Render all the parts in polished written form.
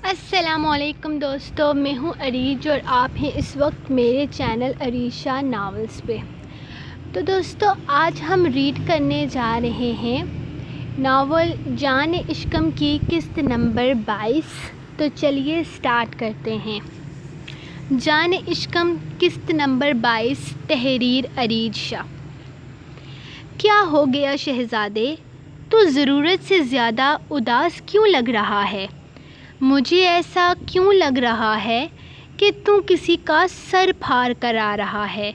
السلام علیکم دوستو، میں ہوں عریج اور آپ ہیں اس وقت میرے چینل عریشہ ناولز پہ۔ تو دوستو آج ہم ریڈ کرنے جا رہے ہیں ناول جان عشقم کی قسط نمبر 22۔ تو چلیے سٹارٹ کرتے ہیں۔ جان عشقم قسط نمبر 22، تحریر عریج شاہ۔ کیا ہو گیا شہزادے؟ تو ضرورت سے زیادہ اداس کیوں لگ رہا ہے؟ مجھے ایسا کیوں لگ رہا ہے کہ تو کسی کا سر پھاڑ کر آ رہا ہے۔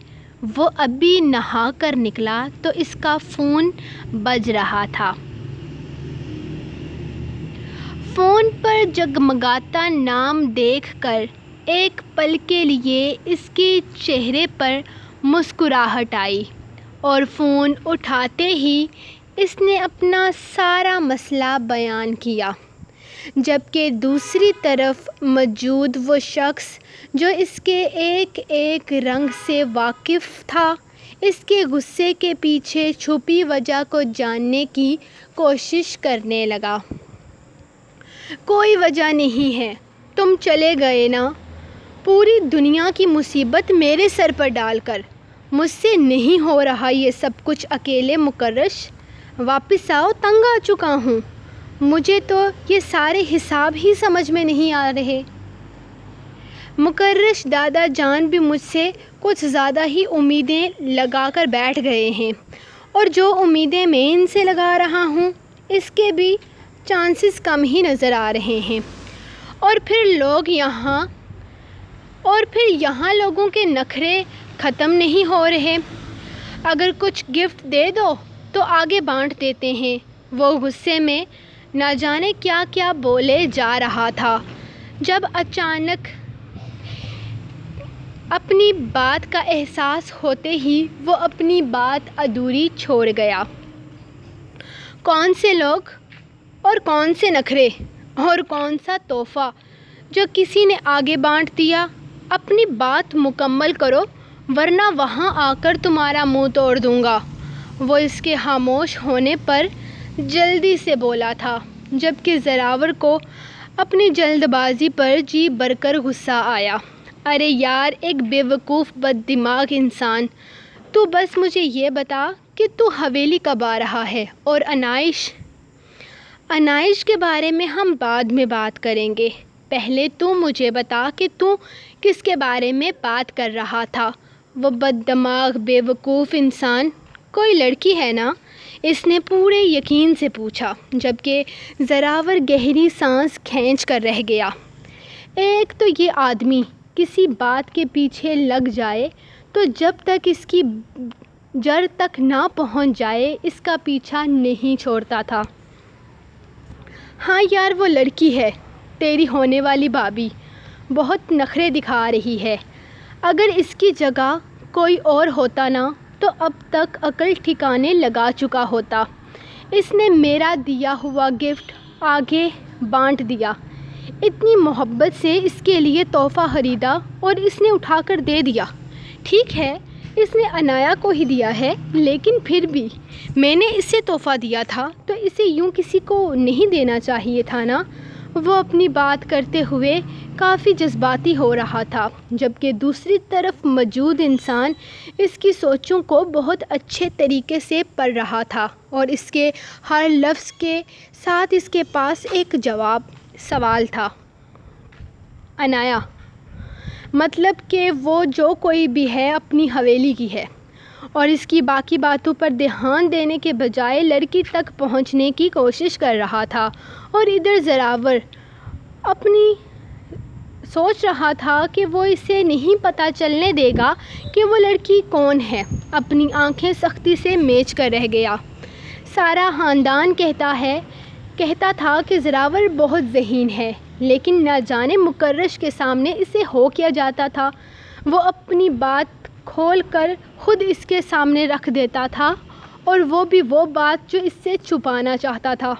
وہ ابھی نہا کر نکلا تو اس کا فون بج رہا تھا۔ فون پر جگمگاتا نام دیکھ کر ایک پل کے لیے اس کے چہرے پر مسکراہٹ آئی اور فون اٹھاتے ہی اس نے اپنا سارا مسئلہ بیان کیا، جبکہ دوسری طرف موجود وہ شخص جو اس کے ایک ایک رنگ سے واقف تھا، اس کے غصے کے پیچھے چھپی وجہ کو جاننے کی کوشش کرنے لگا۔ کوئی وجہ نہیں ہے، تم چلے گئے نا، پوری دنیا کی مصیبت میرے سر پر ڈال کر۔ مجھ سے نہیں ہو رہا یہ سب کچھ اکیلے مکرش، واپس آؤ، تنگ آ چکا ہوں۔ مجھے تو یہ سارے حساب ہی سمجھ میں نہیں آ رہے۔ مکرش دادا جان بھی مجھ سے کچھ زیادہ ہی امیدیں لگا کر بیٹھ گئے ہیں، اور جو امیدیں میں ان سے لگا رہا ہوں اس کے بھی چانسز کم ہی نظر آ رہے ہیں۔ اور پھر یہاں لوگوں کے نخرے ختم نہیں ہو رہے۔ اگر کچھ گفٹ دے دو تو آگے بانٹ دیتے ہیں۔ وہ غصے میں نہ جانے کیا کیا بولے جا رہا تھا جب اچانک اپنی بات کا احساس ہوتے ہی وہ اپنی بات ادھوری چھوڑ گیا۔ کون سے لوگ اور کون سے نخرے اور کون سا تحفہ جو کسی نے آگے بانٹ دیا؟ اپنی بات مکمل کرو ورنہ وہاں آ کر تمہارا منہ توڑ دوں گا۔ وہ اس کے خاموش ہونے پر جلدی سے بولا تھا، جبکہ زراور کو اپنی جلد بازی پر جی بھر کر غصہ آیا۔ ارے یار، ایک بے وقوف بد دماغ انسان، تو بس مجھے یہ بتا کہ تو حویلی کب آ رہا ہے؟ اور انائش کے بارے میں ہم بعد میں بات کریں گے، پہلے تو مجھے بتا کہ تو کس کے بارے میں بات کر رہا تھا؟ وہ بد دماغ بے وقوف انسان کوئی لڑکی ہے نا؟ اس نے پورے یقین سے پوچھا، جبکہ زراور گہری سانس کھینچ کر رہ گیا۔ ایک تو یہ آدمی کسی بات کے پیچھے لگ جائے تو جب تک اس کی جڑ تک نہ پہنچ جائے اس کا پیچھا نہیں چھوڑتا تھا۔ ہاں یار، وہ لڑکی ہے تیری ہونے والی بھابھی، بہت نخرے دکھا رہی ہے۔ اگر اس کی جگہ کوئی اور ہوتا نا تو اب تک عقل ٹھکانے لگا چکا ہوتا۔ اس نے میرا دیا ہوا گفٹ آگے بانٹ دیا، اتنی محبت سے اس کے لیے تحفہ خریدا اور اس نے اٹھا کر دے دیا۔ ٹھیک ہے، اس نے انایا کو ہی دیا ہے، لیکن پھر بھی میں نے اسے تحفہ دیا تھا تو اسے یوں کسی کو نہیں دینا چاہیے تھا نا۔ وہ اپنی بات کرتے ہوئے کافی جذباتی ہو رہا تھا، جبکہ دوسری طرف موجود انسان اس کی سوچوں کو بہت اچھے طریقے سے پڑھ رہا تھا، اور اس کے ہر لفظ کے ساتھ اس کے پاس ایک سوال تھا۔ انایا مطلب کہ وہ جو کوئی بھی ہے اپنی حویلی کی ہے، اور اس کی باقی باتوں پر دھیان دینے کے بجائے لڑکی تک پہنچنے کی کوشش کر رہا تھا، اور ادھر زراور اپنی سوچ رہا تھا کہ وہ اسے نہیں پتہ چلنے دے گا کہ وہ لڑکی کون ہے۔ اپنی آنکھیں سختی سے میچ کر رہ گیا۔ سارا خاندان کہتا تھا کہ زراور بہت ذہین ہے، لیکن نہ جانے مکرش کے سامنے اسے ہو کیا جاتا تھا۔ وہ اپنی بات کھول کر خود اس کے سامنے رکھ دیتا تھا، اور وہ بھی وہ بات جو اس سے چھپانا چاہتا تھا۔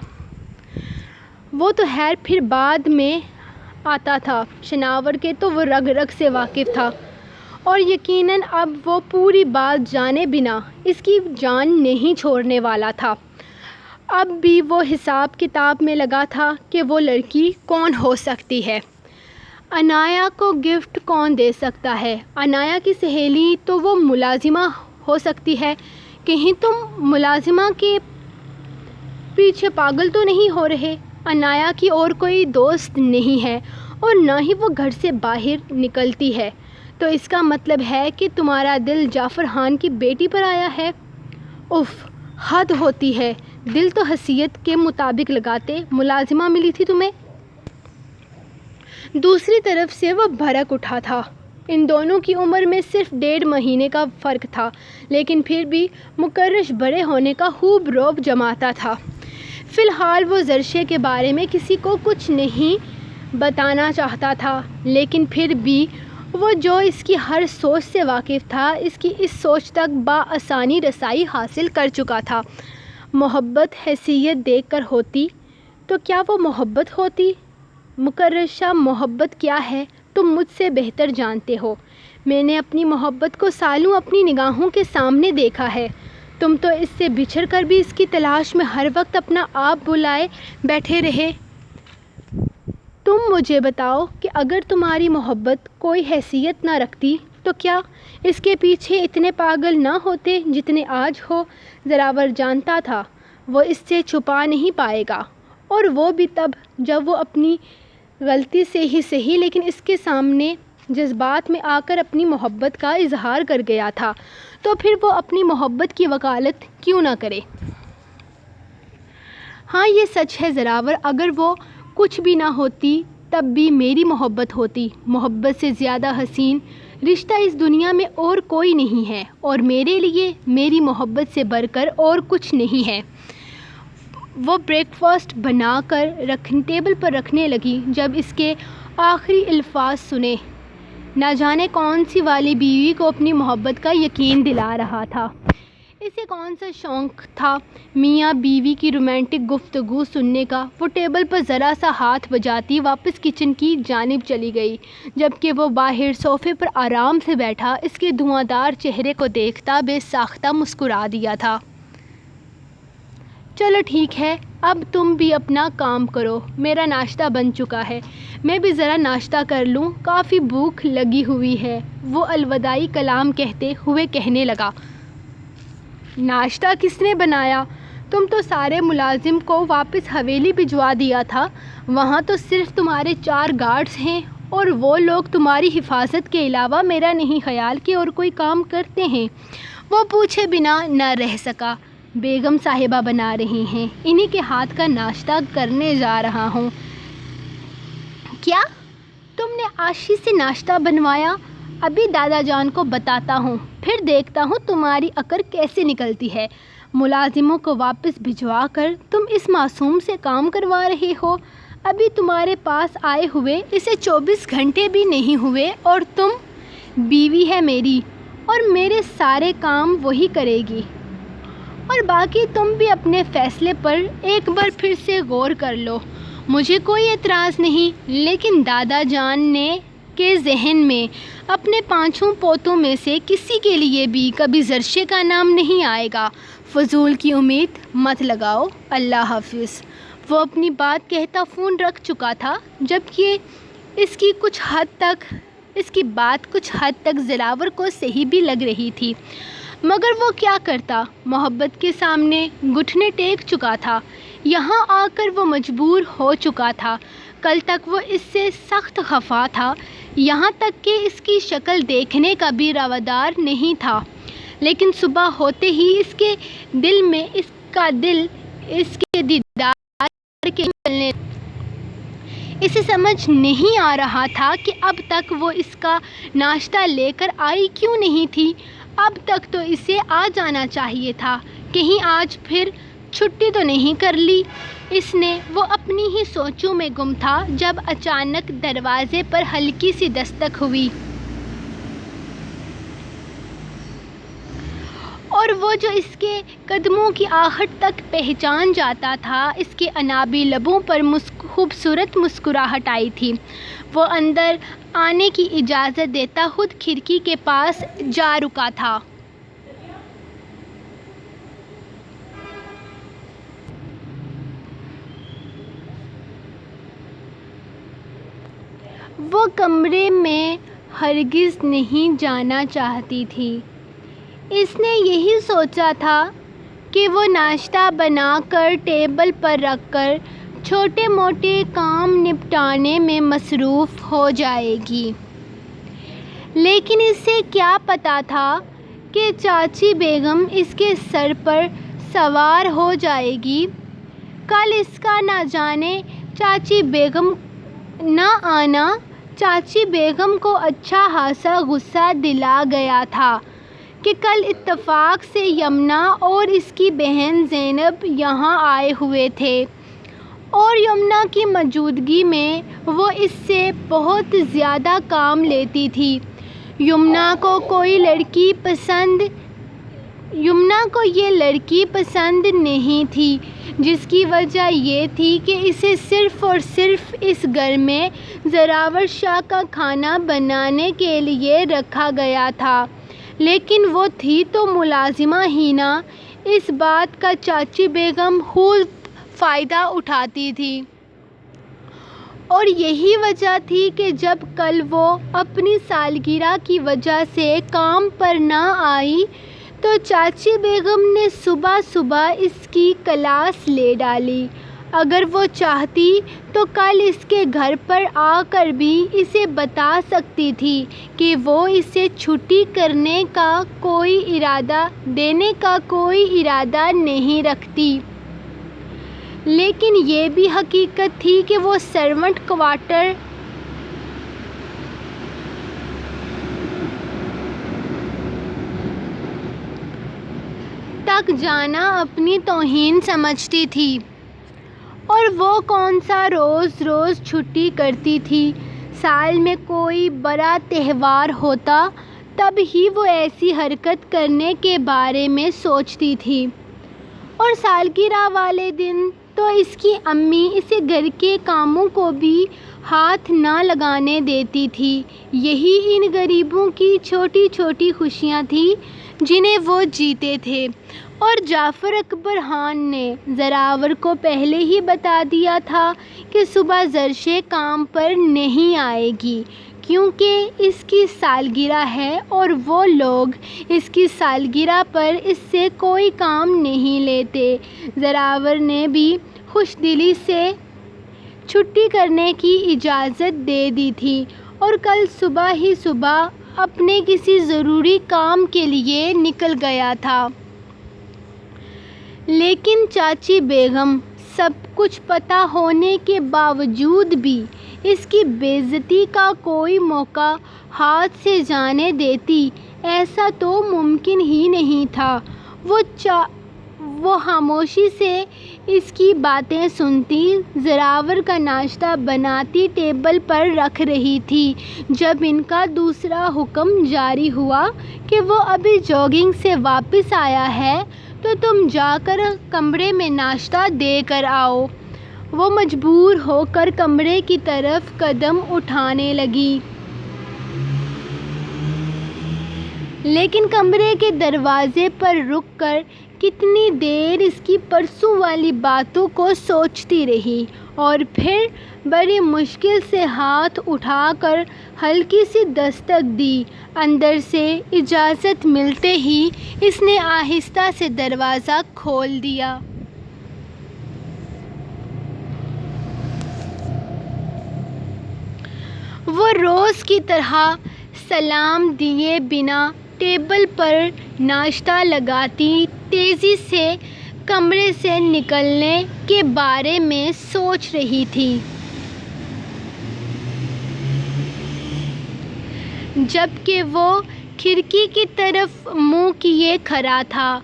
وہ تو خیر پھر بعد میں آتا تھا، شناور کے تو وہ رگ رگ سے واقف تھا، اور یقیناً اب وہ پوری بات جانے بنا اس کی جان نہیں چھوڑنے والا تھا۔ اب بھی وہ حساب کتاب میں لگا تھا کہ وہ لڑکی کون ہو سکتی ہے، انایا کو گفٹ کون دے سکتا ہے۔ انایا کی سہیلی تو وہ ملازمہ ہو سکتی ہے، کہیں تم ملازمہ کے پیچھے پاگل تو نہیں ہو رہے؟ انایا کی اور کوئی دوست نہیں ہے اور نہ ہی وہ گھر سے باہر نکلتی ہے، تو اس کا مطلب ہے کہ تمہارا دل جعفر خان کی بیٹی پر آیا ہے۔ اف، حد ہوتی ہے، دل تو حیثیت کے مطابق لگاتے، ملازمہ ملی تھی تمہیں۔ دوسری طرف سے وہ بھڑک اٹھا تھا۔ ان دونوں کی عمر میں صرف 1.5 مہینے کا فرق تھا، لیکن پھر بھی مکرش بڑے ہونے کا خوب رعب جماتا تھا۔ فی الحال وہ زرشے کے بارے میں کسی کو کچھ نہیں بتانا چاہتا تھا، لیکن پھر بھی وہ جو اس کی ہر سوچ سے واقف تھا، اس کی اس سوچ تک بآسانی رسائی حاصل کر چکا تھا۔ محبت حیثیت دیکھ کر ہوتی تو کیا وہ محبت ہوتی؟ مکرشہ، محبت کیا ہے تم مجھ سے بہتر جانتے ہو۔ میں نے اپنی محبت کو سالوں اپنی نگاہوں کے سامنے دیکھا ہے۔ تم تو اس سے بچھڑ کر بھی اس کی تلاش میں ہر وقت اپنا آپ بلائے بیٹھے رہے۔ تم مجھے بتاؤ کہ اگر تمہاری محبت کوئی حیثیت نہ رکھتی تو کیا اس کے پیچھے اتنے پاگل نہ ہوتے جتنے آج ہو؟ زراور جانتا تھا وہ اس سے چھپا نہیں پائے گا، اور وہ بھی تب جب وہ اپنی غلطی سے ہی صحیح لیکن اس کے سامنے جذبات میں آ کر اپنی محبت کا اظہار کر گیا تھا، تو پھر وہ اپنی محبت کی وکالت کیوں نہ کرے؟ ہاں، یہ سچ ہے زراور، اگر وہ کچھ بھی نہ ہوتی تب بھی میری محبت ہوتی۔ محبت سے زیادہ حسین رشتہ اس دنیا میں اور کوئی نہیں ہے، اور میرے لیے میری محبت سے بڑھ کر اور کچھ نہیں ہے۔ وہ بریک فاسٹ بنا کر ٹیبل پر رکھنے لگی جب اس کے آخری الفاظ سنے۔ نہ جانے کون سی والی بیوی کو اپنی محبت کا یقین دلا رہا تھا۔ اسے کون سا شوق تھا میاں بیوی کی رومانٹک گفتگو سننے کا؟ وہ ٹیبل پر ذرا سا ہاتھ بجاتی واپس کچن کی جانب چلی گئی، جبکہ وہ باہر صوفے پر آرام سے بیٹھا اس کے دھواں دار چہرے کو دیکھتا بے ساختہ مسکرا دیا تھا۔ چلو ٹھیک ہے، اب تم بھی اپنا کام کرو، میرا ناشتہ بن چکا ہے، میں بھی ذرا ناشتہ کر لوں، کافی بھوک لگی ہوئی ہے۔ وہ الوداعی کلام کہتے ہوئے کہنے لگا۔ ناشتہ کس نے بنایا؟ تم تو سارے ملازم کو واپس حویلی بھجوا دیا تھا، وہاں تو صرف تمہارے 4 گارڈز ہیں، اور وہ لوگ تمہاری حفاظت کے علاوہ میرا نہیں خیال کہ اور کوئی کام کرتے ہیں۔ وہ پوچھے بنا نہ رہ سکا۔ بیگم صاحبہ بنا رہی ہیں، انہی کے ہاتھ کا ناشتہ کرنے جا رہا ہوں۔ کیا تم نے عاشی سے ناشتہ بنوایا؟ ابھی دادا جان کو بتاتا ہوں، پھر دیکھتا ہوں تمہاری عقل کیسے نکلتی ہے۔ ملازموں کو واپس بھجوا کر تم اس معصوم سے کام کروا رہے ہو؟ ابھی تمہارے پاس آئے ہوئے اسے 24 گھنٹے بھی نہیں ہوئے، اور تم بیوی ہے میری، اور میرے سارے کام وہی کرے گی۔ اور باقی تم بھی اپنے فیصلے پر ایک بار پھر سے غور کر لو۔ مجھے کوئی اعتراض نہیں، لیکن دادا جان کے ذہن میں اپنے 5 پوتوں میں سے کسی کے لیے بھی کبھی زرشے کا نام نہیں آئے گا۔ فضول کی امید مت لگاؤ، اللہ حافظ۔ وہ اپنی بات کہتا فون رکھ چکا تھا، جبکہ اس کی بات کچھ حد تک زراور کو صحیح بھی لگ رہی تھی، مگر وہ کیا کرتا؟ محبت کے سامنے گھٹنے ٹیک چکا تھا، یہاں آ کر وہ مجبور ہو چکا تھا۔ کل تک وہ اس سے سخت خفا تھا، یہاں تک کہ اس کی شکل دیکھنے کا بھی روادار نہیں تھا، لیکن صبح ہوتے ہی اس کے دل میں اس کا دل اس کے دیدار کے چلنے لگا۔ اسے سمجھ نہیں آ رہا تھا کہ اب تک وہ اس کا ناشتہ لے کر آئی کیوں نہیں تھی۔ اب تک تو اسے آ جانا چاہیے تھا، کہیں آج پھر چھٹی تو نہیں کر لی اس نے۔ وہ اپنی ہی سوچوں میں گم تھا جب اچانک دروازے پر ہلکی سی دستک ہوئی، اور وہ جو اس کے قدموں کی آہٹ تک پہچان جاتا تھا، اس کے انابی لبوں پر خوبصورت مسکراہٹ آئی تھی۔ وہ اندر آنے کی اجازت دیتا خود کھڑکی کے پاس جا رکا تھا۔ وہ کمرے میں ہرگز نہیں جانا چاہتی تھی۔ اس نے یہی سوچا تھا کہ وہ ناشتہ بنا کر ٹیبل پر رکھ کر چھوٹے موٹے کام نپٹانے میں مصروف ہو جائے گی، لیکن اسے کیا پتہ تھا کہ چاچی بیگم اس کے سر پر سوار ہو جائے گی۔ کل اس کا نہ جانے چاچی بیگم نہ آنا چاچی بیگم کو اچھا خاصا غصہ دلا گیا تھا کہ کل اتفاق سے یمنا اور اس کی بہن زینب یہاں آئے ہوئے تھے اور یمنا کی موجودگی میں وہ اس سے بہت زیادہ کام لیتی تھی۔ یمنا کو یہ لڑکی پسند نہیں تھی، جس کی وجہ یہ تھی کہ اسے صرف اور صرف اس گھر میں زراور شاہ کا کھانا بنانے کے لیے رکھا گیا تھا، لیکن وہ تھی تو ملازمہ ہی نہ۔ اس بات کا چاچی بیگم خوب فائدہ اٹھاتی تھی اور یہی وجہ تھی کہ جب کل وہ اپنی سالگرہ کی وجہ سے کام پر نہ آئی تو چاچی بیگم نے صبح صبح اس کی کلاس لے ڈالی۔ اگر وہ چاہتی تو کل اس کے گھر پر آ کر بھی اسے بتا سکتی تھی کہ وہ اسے چھٹی دینے کا کوئی ارادہ نہیں رکھتی، لیکن یہ بھی حقیقت تھی کہ وہ سرونٹ کوارٹر تک جانا اپنی توہین سمجھتی تھی، اور وہ کون سا روز روز چھٹی کرتی تھی۔ سال میں کوئی بڑا تہوار ہوتا تب ہی وہ ایسی حرکت کرنے کے بارے میں سوچتی تھی، اور سالگرہ والے دن تو اس کی امی اسے گھر کے کاموں کو بھی ہاتھ نہ لگانے دیتی تھی۔ یہی ان غریبوں کی چھوٹی چھوٹی خوشیاں تھیں جنہیں وہ جیتے تھے، اور جعفر اکبر خان نے زراور کو پہلے ہی بتا دیا تھا کہ صبح زرشے کام پر نہیں آئے گی کیونکہ اس کی سالگرہ ہے اور وہ لوگ اس کی سالگرہ پر اس سے کوئی کام نہیں لیتے۔ زراور نے بھی خوش دلی سے چھٹی کرنے کی اجازت دے دی تھی اور کل صبح ہی صبح اپنے کسی ضروری کام کے لیے نکل گیا تھا۔ لیکن چاچی بیگم سب کچھ پتہ ہونے کے باوجود بھی اس کی بے عزتی کا کوئی موقع ہاتھ سے جانے دیتی، ایسا تو ممکن ہی نہیں تھا۔ وہ خاموشی سے اس کی باتیں سنتی، زراور کا ناشتہ بناتی ٹیبل پر رکھ رہی تھی جب ان کا دوسرا حکم جاری ہوا کہ وہ ابھی جاگنگ سے واپس آیا ہے تو تم جا کر کمرے میں ناشتہ دے کر آؤ۔ وہ مجبور ہو کر کمرے کی طرف قدم اٹھانے لگی، لیکن کمرے کے دروازے پر رک کر کتنی دیر اس کی پرسوں والی باتوں کو سوچتی رہی، اور پھر بڑی مشکل سے ہاتھ اٹھا کر ہلکی سی دستک دی۔ اندر سے اجازت ملتے ہی اس نے آہستہ سے دروازہ کھول دیا۔ وہ روز کی طرح سلام دیے بنا ٹیبل پر ناشتہ لگاتی تیزی سے کمرے سے نکلنے کے بارے میں سوچ رہی تھی، جبکہ وہ کھڑکی کی طرف منہ کیے کھڑا تھا۔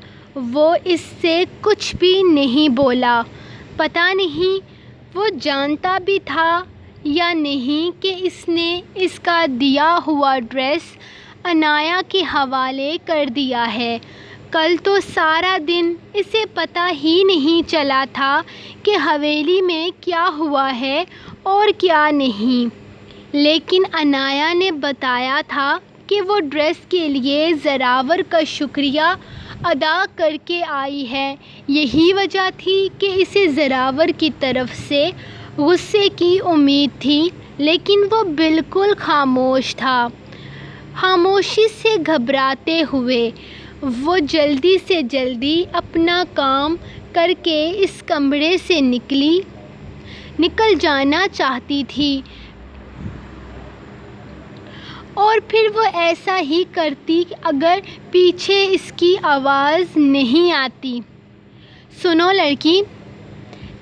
وہ اس سے کچھ بھی نہیں بولا۔ پتہ نہیں وہ جانتا بھی تھا یا نہیں کہ اس نے اس کا دیا ہوا ڈریس عنایہ کے حوالے کر دیا ہے۔ کل تو سارا دن اسے پتہ ہی نہیں چلا تھا کہ حویلی میں کیا ہوا ہے اور کیا نہیں، لیکن عنایہ نے بتایا تھا کہ وہ ڈریس کے لیے زراور کا شکریہ ادا کر کے آئی ہے۔ یہی وجہ تھی کہ اسے زراور کی طرف سے غصے کی امید تھی، لیکن وہ بالکل خاموش تھا۔ خاموشی سے گھبراتے ہوئے وہ جلدی سے جلدی اپنا کام کر کے اس کمرے سے نکل جانا چاہتی تھی، اور پھر وہ ایسا ہی کرتی اگر پیچھے اس کی آواز نہیں آتی۔ سنو لڑکی،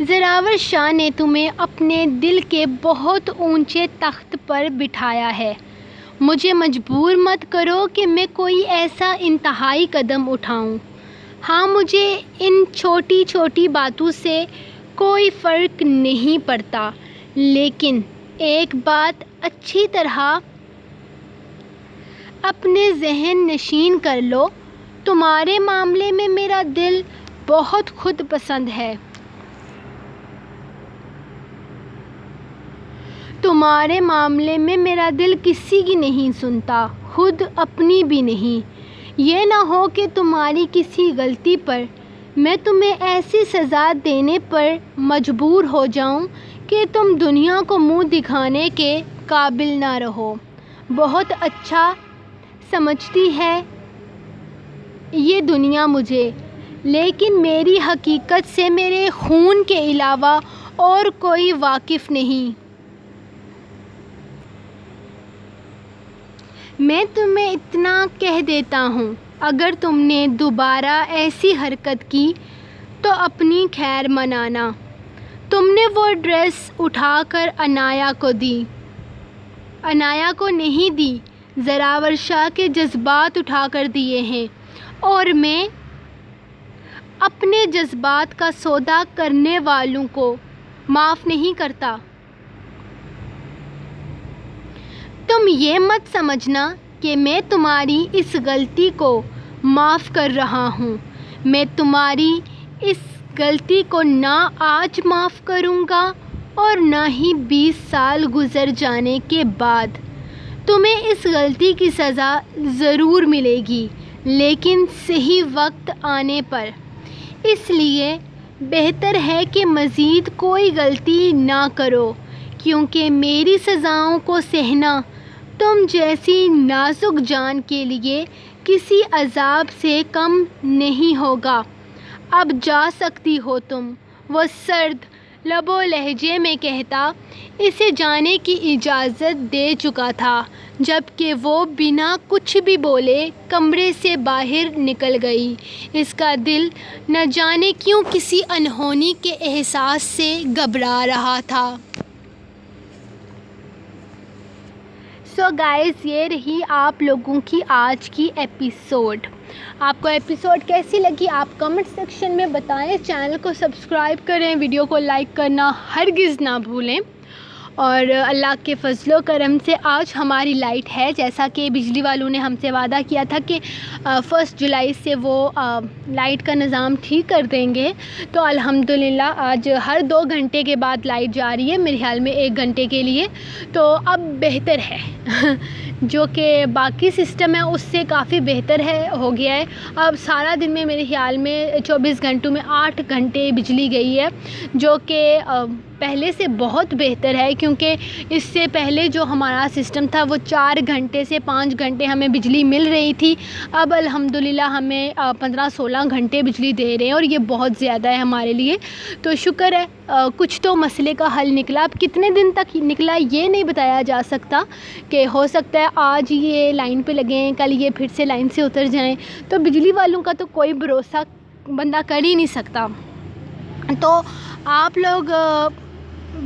زراور شاہ نے تمہیں اپنے دل کے بہت اونچے تخت پر بٹھایا ہے۔ مجھے مجبور مت کرو کہ میں کوئی ایسا انتہائی قدم اٹھاؤں۔ ہاں، مجھے ان چھوٹی چھوٹی باتوں سے کوئی فرق نہیں پڑتا، لیکن ایک بات اچھی طرح اپنے ذہن نشین کر لو، تمہارے معاملے میں میرا دل بہت خود پسند ہے۔ تمہارے معاملے میں میرا دل کسی کی نہیں سنتا، خود اپنی بھی نہیں۔ یہ نہ ہو کہ تمہاری کسی غلطی پر میں تمہیں ایسی سزا دینے پر مجبور ہو جاؤں کہ تم دنیا کو منہ دکھانے کے قابل نہ رہو۔ بہت اچھا سمجھتی ہے یہ دنیا مجھے، لیکن میری حقیقت سے میرے خون کے علاوہ اور کوئی واقف نہیں۔ میں تمہیں اتنا کہہ دیتا ہوں، اگر تم نے دوبارہ ایسی حرکت کی تو اپنی خیر منانا۔ تم نے وہ ڈریس اٹھا کر عنایہ کو دی۔ عنایہ کو نہیں دی، زراور شاہ کے جذبات اٹھا کر دیے ہیں، اور میں اپنے جذبات کا سودا کرنے والوں کو معاف نہیں کرتا۔ تم یہ مت سمجھنا کہ میں تمہاری اس غلطی کو معاف کر رہا ہوں۔ میں تمہاری اس غلطی کو نہ آج معاف کروں گا اور نہ ہی 20 سال گزر جانے کے بعد۔ تمہیں اس غلطی کی سزا ضرور ملے گی، لیکن صحیح وقت آنے پر۔ اس لیے بہتر ہے کہ مزید کوئی غلطی نہ کرو، کیونکہ میری سزاؤں کو سہنا تم جیسی نازک جان کے لیے کسی عذاب سے کم نہیں ہوگا۔ اب جا سکتی ہو تم، وہ سرد لب و لہجے میں کہتا اسے جانے کی اجازت دے چکا تھا، جبکہ وہ بنا کچھ بھی بولے کمرے سے باہر نکل گئی۔ اس کا دل نہ جانے کیوں کسی انہونی کے احساس سے گھبرا رہا تھا۔ سو گائز، یہ رہی آپ لوگوں کی آج کی ایپیسوڈ۔ آپ کو ایپیسوڈ کیسی لگی آپ کمنٹ سیکشن میں بتائیں۔ چینل کو سبسکرائب کریں، ویڈیو کو لائک کرنا ہرگز نہ بھولیں، اور اللہ کے فضل و کرم سے آج ہماری لائٹ ہے، جیسا کہ بجلی والوں نے ہم سے وعدہ کیا تھا کہ 1 جولائی سے وہ لائٹ کا نظام ٹھیک کر دیں گے۔ تو الحمدللہ آج ہر 2 گھنٹے کے بعد لائٹ جا رہی ہے، میرے خیال میں 1 گھنٹے کے لیے، تو اب بہتر ہے جو کہ باقی سسٹم ہے اس سے کافی بہتر ہو گیا ہے۔ اب سارا دن میں میرے خیال میں 24 گھنٹوں میں 8 گھنٹے بجلی گئی ہے، جو کہ پہلے سے بہت بہتر ہے، کیونکہ اس سے پہلے جو ہمارا سسٹم تھا وہ 4 گھنٹے سے 5 گھنٹے ہمیں بجلی مل رہی تھی۔ اب الحمدللہ ہمیں 15-16 گھنٹے بجلی دے رہے ہیں، اور یہ بہت زیادہ ہے ہمارے لیے۔ تو شکر ہے کچھ تو مسئلے کا حل نکلا۔ اب کتنے دن تک نکلا یہ نہیں بتایا جا سکتا، کہ ہو سکتا ہے آج یہ لائن پہ لگیں، کل یہ پھر سے لائن سے اتر جائیں۔ تو بجلی والوں کا تو کوئی بھروسہ بندہ کر ہی نہیں سکتا۔ تو آپ لوگ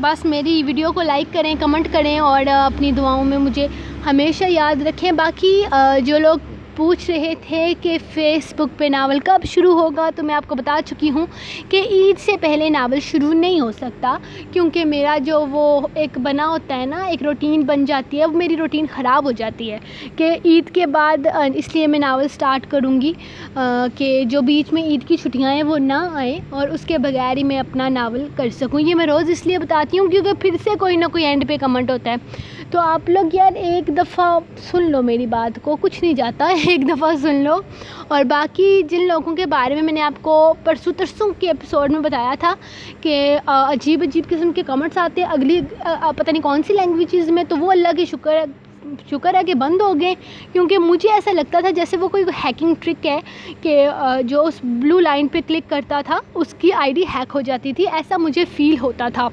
بس میری ویڈیو کو لائک کریں، کمنٹ کریں، اور اپنی دعاؤں میں مجھے ہمیشہ یاد رکھیں۔ باقی جو لوگ پوچھ رہے تھے کہ فیس بک پہ ناول کب شروع ہوگا، تو میں آپ کو بتا چکی ہوں کہ عید سے پہلے ناول شروع نہیں ہو سکتا، کیونکہ میرا جو وہ ایک بنا ہوتا ہے نا، ایک روٹین بن جاتی ہے، وہ میری روٹین خراب ہو جاتی ہے کہ عید کے بعد، اس لیے میں ناول سٹارٹ کروں گی کہ جو بیچ میں عید کی چھٹیاں ہیں وہ نہ آئیں، اور اس کے بغیر ہی میں اپنا ناول کر سکوں۔ یہ میں روز اس لیے بتاتی ہوں کیونکہ پھر سے کوئی نہ کوئی اینڈ پہ کمنٹ ہوتا ہے۔ تو آپ لوگ یار ایک دفعہ سن لو میری بات کو، کچھ نہیں جاتا، ایک دفعہ سن لو. اور باقی جن لوگوں کے بارے میں نے آپ کو پرسوں ترسوں کے ایپیسوڈ میں بتایا تھا کہ عجیب عجیب قسم کے کمنٹس آتے ہیں اگلی پتہ نہیں کون سی لینگویجز میں، تو وہ اللہ کی شکر ہے کہ بند ہو گئے. کیونکہ مجھے ایسا لگتا تھا جیسے وہ کوئی ہیکنگ ٹرک ہے کہ جو اس بلو لائن پہ کلک کرتا تھا اس کی آئی ڈی ہیک ہو جاتی تھی، ایسا مجھے فیل ہوتا تھا.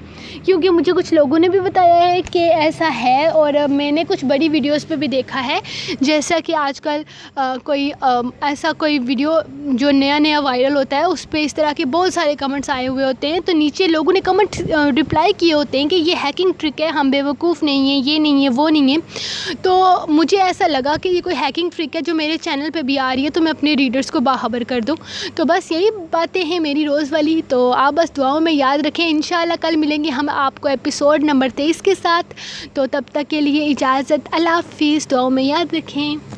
کیونکہ مجھے کچھ لوگوں نے بھی بتایا ہے کہ ایسا ہے، اور میں نے کچھ بڑی ویڈیوز پہ بھی دیکھا ہے، جیسا کہ آج کل کوئی ایسا کوئی ویڈیو جو نیا وائرل ہوتا ہے اس پہ اس طرح کے بہت سارے کمنٹس آئے ہوئے ہوتے ہیں، تو نیچے لوگوں نے کمنٹ رپلائی کیے ہوتے ہیں کہ یہ ہیکنگ ٹرک ہے، ہم بیوقوف نہیں ہیں، یہ نہیں ہے، وہ نہیں ہے. تو مجھے ایسا لگا کہ یہ کوئی ہیکنگ ٹرک ہے جو میرے چینل پہ بھی آ رہی ہے، تو میں اپنے ریڈرز کو باخبر کر دوں. تو بس یہی باتیں ہیں میری روز والی، تو آپ بس دعاؤں میں یاد رکھیں. انشاءاللہ کل ملیں گے ہم آپ کو ایپیسوڈ نمبر 23 کے ساتھ. تو تب تک کے لیے اجازت، اللہ حافظ، دعاؤں میں یاد رکھیں.